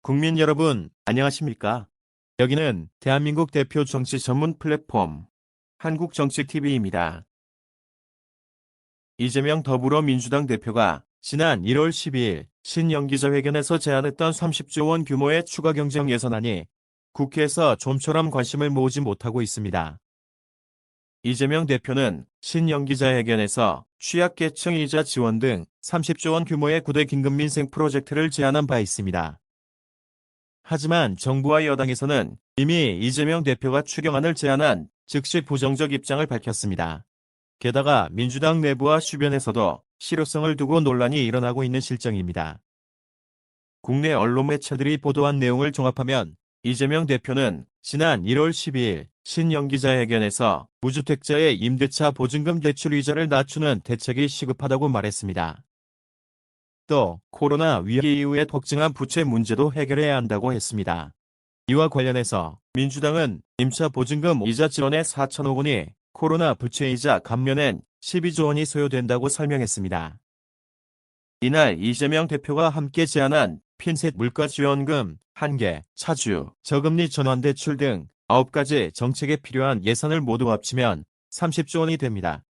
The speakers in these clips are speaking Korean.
국민 여러분, 안녕하십니까? 여기는 대한민국 대표 정치 전문 플랫폼 한국정치TV입니다. 이재명 더불어민주당 대표가 지난 1월 12일 신년기자회견에서 제안했던 30조 원 규모의 추가 경정 예산안이 국회에서 좀처럼 관심을 모으지 못하고 있습니다. 이재명 대표는 신년기자회견에서 취약계층 이자 지원 등 30조 원 규모의 9대 긴급민생 프로젝트를 제안한 바 있습니다. 하지만 정부와 여당에서는 이미 이재명 대표가 추경안을 제안한 즉시 부정적 입장을 밝혔습니다. 게다가 민주당 내부와 주변에서도 실효성을 두고 논란이 일어나고 있는 실정입니다. 국내 언론 매체들이 보도한 내용을 종합하면 이재명 대표는 지난 1월 12일 신년기자회견에서 무주택자의 임대차 보증금 대출 이자를 낮추는 대책이 시급하다고 말했습니다. 또 코로나 위기 이후에 폭증한 부채 문제도 해결해야 한다고 했습니다. 이와 관련해서 민주당은 임차 보증금 이자 지원에 4천억 원이 코로나 부채이자 감면엔 12조 원이 소요된다고 설명했습니다. 이날 이재명 대표가 함께 제안한 핀셋 물가지원금 1개, 차주, 저금리 전환대출 등 9가지 정책에 필요한 예산을 모두 합치면 30조 원이 됩니다.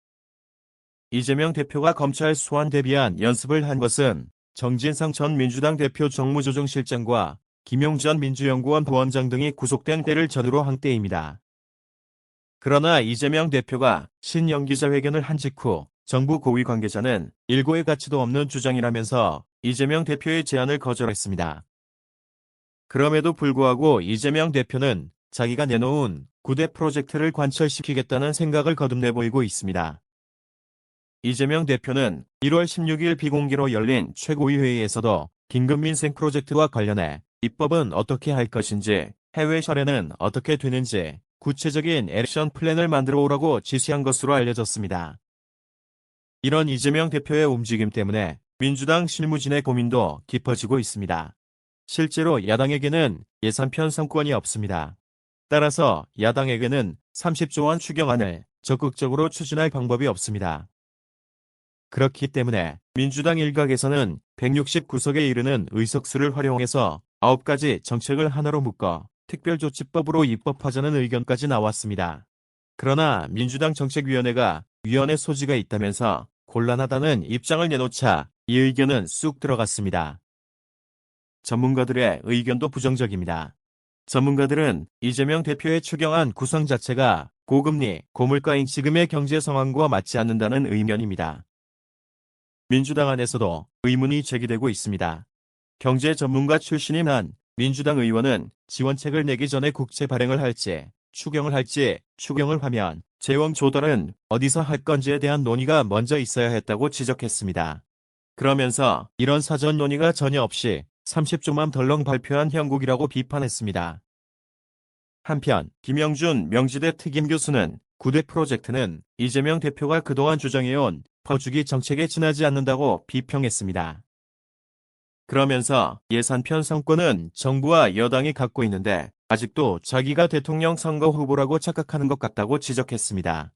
이재명 대표가 검찰 소환 대비한 연습을 한 것은 정진상 전 민주당 대표 정무조정실장과 김용전 민주연구원 부원장 등이 구속된 때를 전후로 한 때입니다. 그러나 이재명 대표가 신년기자회견을 한 직후 정부 고위 관계자는 일고의 가치도 없는 주장이라면서 이재명 대표의 제안을 거절했습니다. 그럼에도 불구하고 이재명 대표는 자기가 내놓은 9대 프로젝트를 관철시키겠다는 생각을 거듭내 보이고 있습니다. 이재명 대표는 1월 16일 비공개로 열린 최고위 회의에서도 긴급민생 프로젝트와 관련해 입법은 어떻게 할 것인지, 해외 사례는 어떻게 되는지 구체적인 액션 플랜을 만들어 오라고 지시한 것으로 알려졌습니다. 이런 이재명 대표의 움직임 때문에 민주당 실무진의 고민도 깊어지고 있습니다. 실제로 야당에게는 예산 편성권이 없습니다. 따라서 야당에게는 30조 원 추경안을 적극적으로 추진할 방법이 없습니다. 그렇기 때문에 민주당 일각에서는 169석에 이르는 의석수를 활용해서 9가지 정책을 하나로 묶어 특별조치법으로 입법하자는 의견까지 나왔습니다. 그러나 민주당 정책위원회가 위헌의 소지가 있다면서 곤란하다는 입장을 내놓자 이 의견은 쑥 들어갔습니다. 전문가들의 의견도 부정적입니다. 전문가들은 이재명 대표의 추경안 구성 자체가 고금리, 고물가인 지금의 경제 상황과 맞지 않는다는 의견입니다. 민주당 안에서도 의문이 제기되고 있습니다. 경제 전문가 출신인 한 민주당 의원은 지원책을 내기 전에 국채 발행을 할지, 추경을 할지, 추경을 하면 재원 조달은 어디서 할 건지에 대한 논의가 먼저 있어야 했다고 지적했습니다. 그러면서 이런 사전 논의가 전혀 없이 30조만 덜렁 발표한 형국이라고 비판했습니다. 한편 김영준 명지대 특임 교수는 9대 프로젝트는 이재명 대표가 그동안 주장해온 퍼주기 정책에 지나지 않는다고 비평했습니다. 그러면서 예산 편성권은 정부와 여당이 갖고 있는데 아직도 자기가 대통령 선거 후보라고 착각하는 것 같다고 지적했습니다.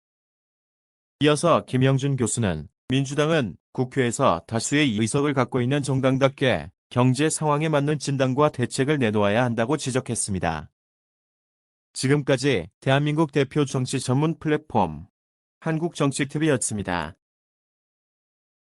이어서 김영준 교수는 민주당은 국회에서 다수의 의석을 갖고 있는 정당답게 경제 상황에 맞는 진단과 대책을 내놓아야 한다고 지적했습니다. 지금까지 대한민국 대표 정치 전문 플랫폼 한국정치TV였습니다.